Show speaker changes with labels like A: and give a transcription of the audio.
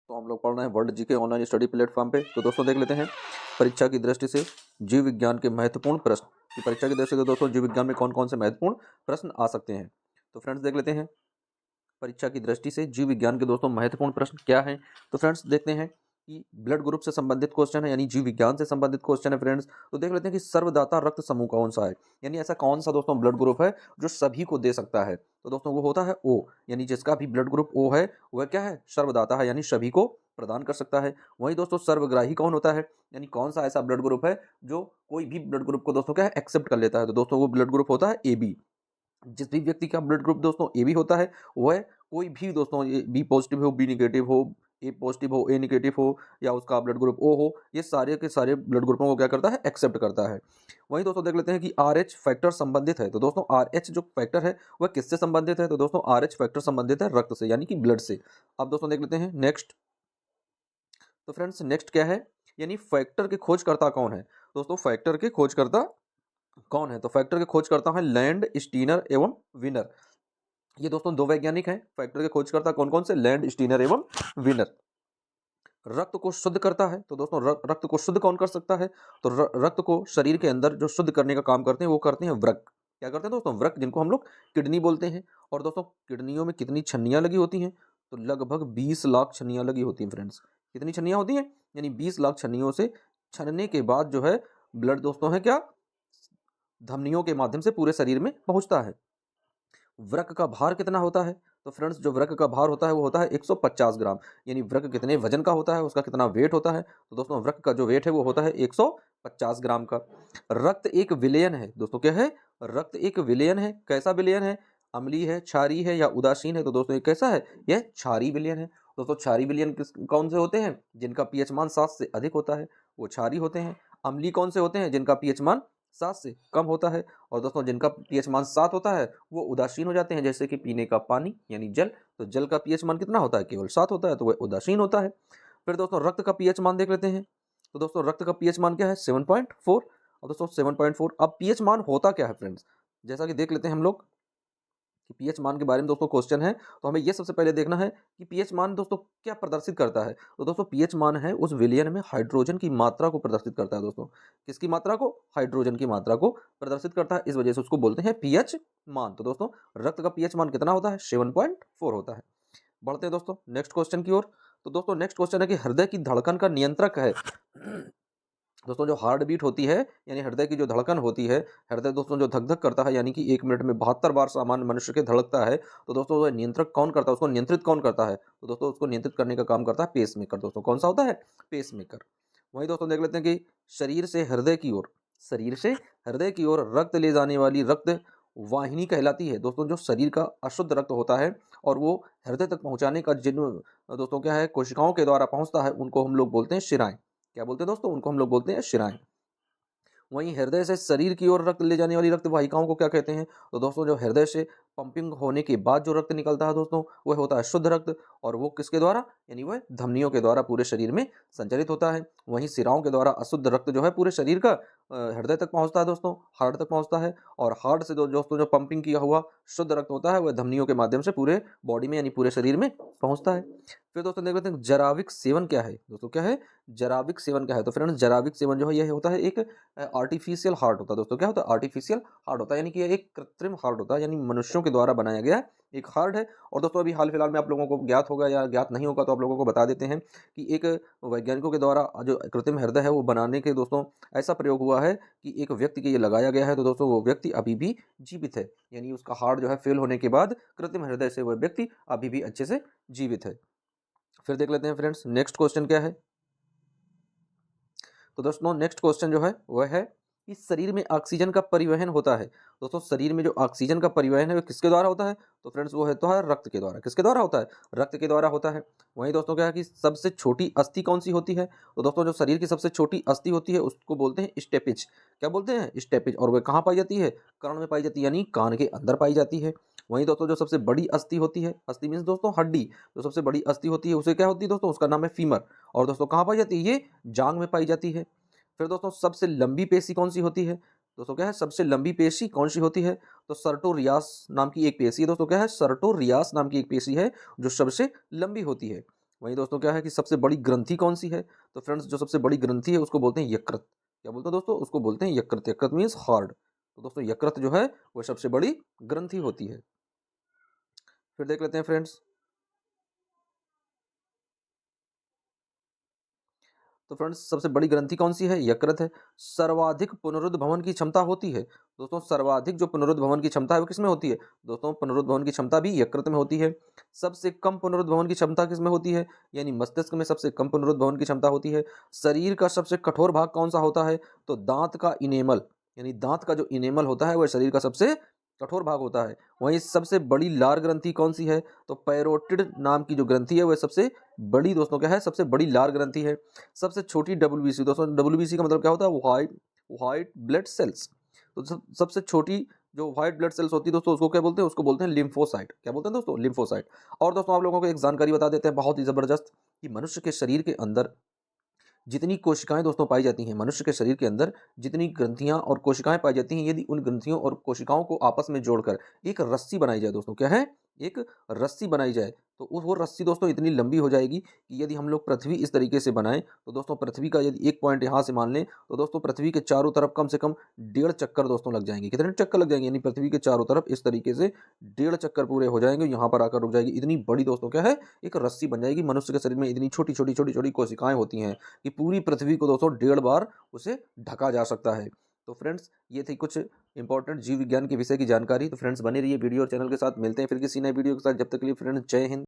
A: तो हम लोग पढ़ रहे हैं world GK online study platform पे। तो दोस्तों देख लेते हैं परीक्षा की दृष्टि से जीव विज्ञान के महत्वपूर्ण प्रश्न की परीक्षा की दृष्टि से दोस्तों जीव विज्ञान में कौन कौन से महत्वपूर्ण प्रश्न आ सकते हैं। तो फ्रेंड्स देख लेते हैं परीक्षा की दृष्टि से जीव विज्ञान के दोस्तों महत्वपूर्ण प्रश्न क्या है। तो फ्रेंड्स देखते हैं कि ब्लड ग्रुप से संबंधित क्वेश्चन है, यानी जीव विज्ञान से संबंधित क्वेश्चन है फ्रेंड्स। तो देख लेते हैं कि सर्वदाता रक्त समूह कौन सा है, यानी ऐसा कौन सा दोस्तों ब्लड ग्रुप है जो सभी को दे सकता है। तो दोस्तों वो होता है ओ, यानी जिसका भी ब्लड ग्रुप ओ है वह क्या है, सर्वदाता है, यानी सभी को प्रदान कर सकता है। वहीं दोस्तों सर्वग्राही कौन होता है, यानी कौन सा ऐसा ब्लड ग्रुप है जो कोई भी ब्लड ग्रुप को दोस्तों क्या है एक्सेप्ट कर लेता है। तो दोस्तों वो ब्लड ग्रुप होता है ए बी। जिस भी व्यक्ति का ब्लड ग्रुप दोस्तों ए बी होता है वह कोई भी दोस्तों बी पॉजिटिव हो, बी निगेटिव हो, ए पॉजिटिव हो, ए निगेटिव हो, या उसका ब्लड ग्रुप ओ हो, ये सारे के सारे ब्लड ग्रुपों को क्या करता है, एक्सेप्ट करता है। वहीं दोस्तों देख लेते हैं कि आर एच फैक्टर संबंधित है। तो दोस्तों आर एच जो फैक्टर है वह किससे संबंधित है, तो दोस्तों आर एच फैक्टर संबंधित है रक्त से, यानी कि ब्लड से। अब दोस्तों देख लेते हैं नेक्स्ट। तो फ्रेंड्स नेक्स्ट क्या है, यानी फैक्टर के खोजकर्ता कौन है। दोस्तों फैक्टर के खोजकर्ता कौन है, तो फैक्टर के खोजकर्ता है लैंड स्टीनर एवं विनर। ये दोस्तों दो वैज्ञानिक हैं। फैक्टर के खोजकर्ता कौन कौन से, लैंड स्टीनर एवं विनर। रक्त को शुद्ध करता है, तो दोस्तों रक्त को शुद्ध कौन कर सकता है, तो रक्त को शरीर के अंदर जो शुद्ध करने का काम करते हैं वो करते हैं व्रक। क्या करते हैं दोस्तों, व्रक, जिनको हम लोग किडनी बोलते हैं। और दोस्तों किडनियों में कितनी छन्नियां लगी होती हैं, तो लगभग 20 लाख छन्नियां लगी होती हैं फ्रेंड्स। कितनी छन्नियां होती हैं, यानी 20 लाख छन्नियों से छनने के बाद जो है ब्लड दोस्तों है क्या, धमनियों के माध्यम से पूरे शरीर में पहुंचता है। वृक्क का भार कितना होता है, तो फ्रेंड्स जो वृक्क का भार होता है वो होता है 150 ग्राम। यानी वृक्क कितने वजन का होता है, उसका कितना वेट होता है, तो दोस्तों वृक्क का जो वेट है वो होता है 150 ग्राम का। रक्त एक विलयन है, दोस्तों क्या है, रक्त एक विलयन है। कैसा विलयन है, अम्लीय है, क्षारीय है या उदासीन है, तो दोस्तों ये कैसा है, यह क्षारीय विलयन है। दोस्तों क्षारीय विलयन कौन से होते हैं, जिनका पीएच मान 7 से अधिक होता है वो क्षारीय होते हैं। अम्लीय कौन से होते हैं, जिनका पीएच मान 7 से कम होता है। और दोस्तों जिनका पीएच मान 7 होता है वो उदासीन हो जाते हैं, जैसे कि पीने का पानी यानी जल। तो जल का पीएच मान कितना होता है, केवल 7 होता है, तो वह उदासीन होता है। फिर दोस्तों रक्त का पीएच मान देख लेते हैं। तो दोस्तों रक्त का पीएच मान क्या है, 7.4। और दोस्तों 7.4, अब पीएच मान होता क्या है फ्रेंड्स, जैसा कि देख लेते हैं हम लोग कि पीएच मान के बारे में दोस्तों क्वेश्चन है, तो हमें यह सबसे पहले देखना है कि पीएच मान दोस्तों क्या प्रदर्शित करता है। तो दोस्तों पीएच मान है उस विलयन में हाइड्रोजन की मात्रा को प्रदर्शित करता है। दोस्तों किसकी मात्रा को, हाइड्रोजन की मात्रा को प्रदर्शित करता है, इस वजह से उसको बोलते हैं पीएच मान। तो दोस्तों रक्त का पीएच मान कितना होता है, 7.4 होता है। बढ़ते हैं दोस्तों नेक्स्ट क्वेश्चन की ओर। तो दोस्तों नेक्स्ट क्वेश्चन है कि हृदय की धड़कन का नियंत्रक है। दोस्तों जो हार्ट बीट होती है, यानी हृदय की जो धड़कन होती है, हृदय दोस्तों जो धक धक करता है, यानी कि 1 मिनट में 72 बार सामान्य मनुष्य के धड़कता है। तो दोस्तों वह नियंत्रक कौन करता है, उसको नियंत्रित कौन करता है, तो दोस्तों उसको नियंत्रित करने का काम करता है पेस मेकर। दोस्तों कौन सा होता है, पेस मेकर। वहीं दोस्तों देख लेते हैं कि शरीर से हृदय की ओर, शरीर से हृदय की ओर रक्त ले जाने वाली रक्त वाहिनी कहलाती है। दोस्तों जो शरीर का अशुद्ध रक्त होता है और वो हृदय तक पहुंचाने का जिन दोस्तों क्या है कोशिकाओं के द्वारा पहुंचता है, उनको हम लोग बोलते हैं शिराएं। क्या बोलते हैं दोस्तों, उनको हम लोग बोलते हैं शिराएं। वहीं हृदय से शरीर की ओर रक्त ले जाने वाली रक्त वाहिकाओं को क्या कहते हैं, तो दोस्तों जो हृदय से पंपिंग होने के बाद जो रक्त निकलता है दोस्तों वह होता है शुद्ध रक्त, और वो किसके द्वारा, यानी वह धमनियों के द्वारा पूरे शरीर में संचरित होता है। वहीं सिराओं के द्वारा अशुद्ध रक्त जो है पूरे शरीर का हृदय तक पहुंचता है, दोस्तों हार्ट तक पहुंचता है। और हार्ट से दोस्तों जो पंपिंग किया हुआ शुद्ध रक्त होता है वह धमनियों के माध्यम से पूरे बॉडी में यानी पूरे शरीर में पहुंचता है। फिर दोस्तों देख लेते हैं जराविक सेवन क्या है। दोस्तों क्या है, जराविक सेवन क्या है, तो फ्रेंड्स जराविक सेवन जो है यह होता है एक आर्टिफिशियल हार्ट होता है। दोस्तों क्या होता है, आर्टिफिशियल हार्ट होता है, यानी कि यह एक कृत्रिम हार्ट होता है, यानी मनुष्यों के द्वारा बनाया गया एक हार्ट है। और दोस्तों अभी हाल फिलहाल में आप लोगों को ज्ञात होगा या ज्ञात नहीं होगा तो आप लोगों को बता देते हैं कि एक वैज्ञानिकों के द्वारा जो कृत्रिम हृदय है वो बनाने के दोस्तों ऐसा प्रयोग हुआ है कि एक व्यक्ति के ये लगाया गया है। तो दोस्तों वो व्यक्ति अभी भी जीवित है, यानी उसका हार्ट जो है फेल होने के बाद कृत्रिम हृदय से वह व्यक्ति अभी भी अच्छे से जीवित है। फिर देख लेते हैं फ्रेंड्स नेक्स्ट क्वेश्चन क्या है। तो दोस्तों नेक्स्ट क्वेश्चन जो है वह है कि शरीर में ऑक्सीजन का परिवहन होता है। दोस्तों शरीर में जो ऑक्सीजन का परिवहन है वो किसके द्वारा होता है, तो फ्रेंड्स वो है तो है रक्त के द्वारा। किसके द्वारा होता है, रक्त के द्वारा होता है। वहीं दोस्तों क्या है कि सबसे छोटी अस्थि कौन सी होती है, तो दोस्तों जो शरीर की सबसे छोटी अस्थि होती है उसको बोलते हैं स्टेपिज। क्या बोलते हैं, स्टेपिज। और वह कहाँ पाई जाती है, कर्ण में पाई जाती है, यानी कान के अंदर पाई जाती है। वहीं दोस्तों जो सबसे बड़ी अस्थि होती है, अस्थि मीन्स दोस्तों हड्डी, जो सबसे बड़ी अस्थि होती है उसे क्या होती है दोस्तों, उसका नाम है फीमर। और दोस्तों कहाँ पाई जाती है, ये जांग में पाई जाती है। फिर दोस्तों सबसे लंबी पेशी कौन सी होती है, दोस्तों क्या है, सबसे लंबी पेशी कौन सी होती है, तो सर्टोरियास नाम की एक पेशी है। दोस्तों क्या है, सर्टोरियास नाम की एक पेशी है जो सबसे लंबी होती है। वहीं दोस्तों क्या है कि सबसे बड़ी ग्रंथि कौन सी है? तो फ्रेंड्स जो सबसे बड़ी ग्रंथि है उसको बोलते हैं यकृत। क्या बोलते हैं दोस्तों? उसको बोलते हैं यकृत। यकृत मीन्स हार्ट। तो दोस्तों यकृत जो है वो सबसे बड़ी ग्रंथि होती है। फिर देख लेते हैं फ्रेंड्स, तो फ्रेंड्स सबसे बड़ी ग्रंथि कौन सी है? यकृत है। सर्वाधिक पुनरुद्भवन की क्षमता होती है। दोस्तों सर्वाधिक जो पुनरुद्भवन की क्षमता है वो किसमें होती है? दोस्तों पुनरुद्भवन की क्षमता भी यकृत में होती है। सबसे कम पुनरुद्भवन की क्षमता किसमें होती है? यानी मस्तिष्क में सबसे कम पुनरुद्भवन की क्षमता होती है। शरीर का सबसे कठोर भाग कौन सा होता है? तो दांत का इनेमल, यानी दांत का जो इनेमल होता है वह शरीर का सबसे कठोर भाग होता है। वहीं सबसे बड़ी लार ग्रंथि कौन सी है? तो पैरोटिड नाम की जो ग्रंथि है वह सबसे बड़ी दोस्तों क्या है? सबसे बड़ी लार ग्रंथि है। सबसे छोटी डब्ल्यूबीसी, दोस्तों डब्ल्यूबीसी का मतलब क्या होता है? White white blood cells. तो सबसे छोटी जो व्हाइट ब्लड सेल्स होती है दोस्तों उसको क्या बोलते हैं? उसको बोलते हैं लिम्फोसाइट। क्या बोलते हैं दोस्तों? लिम्फोसाइट। और दोस्तों आप लोगों को एक जानकारी बता देते हैं बहुत ही जबरदस्त, कि मनुष्य के शरीर के अंदर जितनी कोशिकाएं दोस्तों पाई जाती हैं, मनुष्य के शरीर के अंदर जितनी ग्रंथियां और कोशिकाएं पाई जाती हैं, यदि उन ग्रंथियों और कोशिकाओं को आपस में जोड़कर एक रस्सी बनाई जाए दोस्तों, क्या है? एक रस्सी बनाई जाए, तो वो रस्सी दोस्तों इतनी लंबी हो जाएगी कि यदि हम लोग पृथ्वी इस तरीके से बनाएं, तो दोस्तों पृथ्वी का यदि एक पॉइंट यहाँ से मान लें, तो दोस्तों पृथ्वी के चारों तरफ कम से कम 1.5 चक्कर दोस्तों लग जाएंगे। कितने चक्कर लग जाएंगे? यानी पृथ्वी के चारों तरफ इस तरीके से 1.5 चक्कर पूरे हो जाएंगे, यहाँ पर आकर रुक जाएगी। इतनी बड़ी दोस्तों क्या है? एक रस्सी बन जाएगी। मनुष्य के शरीर में इतनी छोटी छोटी छोटी छोटी कोशिकाएं होती हैं कि पूरी पृथ्वी को दोस्तों 1.5 बार उसे ढका जा सकता है। तो फ्रेंड्स ये थी कुछ इंपॉर्टेंट जीव विज्ञान के विषय की जानकारी। तो फ्रेंड्स बने रहिए वीडियो और चैनल के साथ। मिलते हैं फिर किसी नए वीडियो के साथ। जब तक के लिए फ्रेंड्स जय हिंद।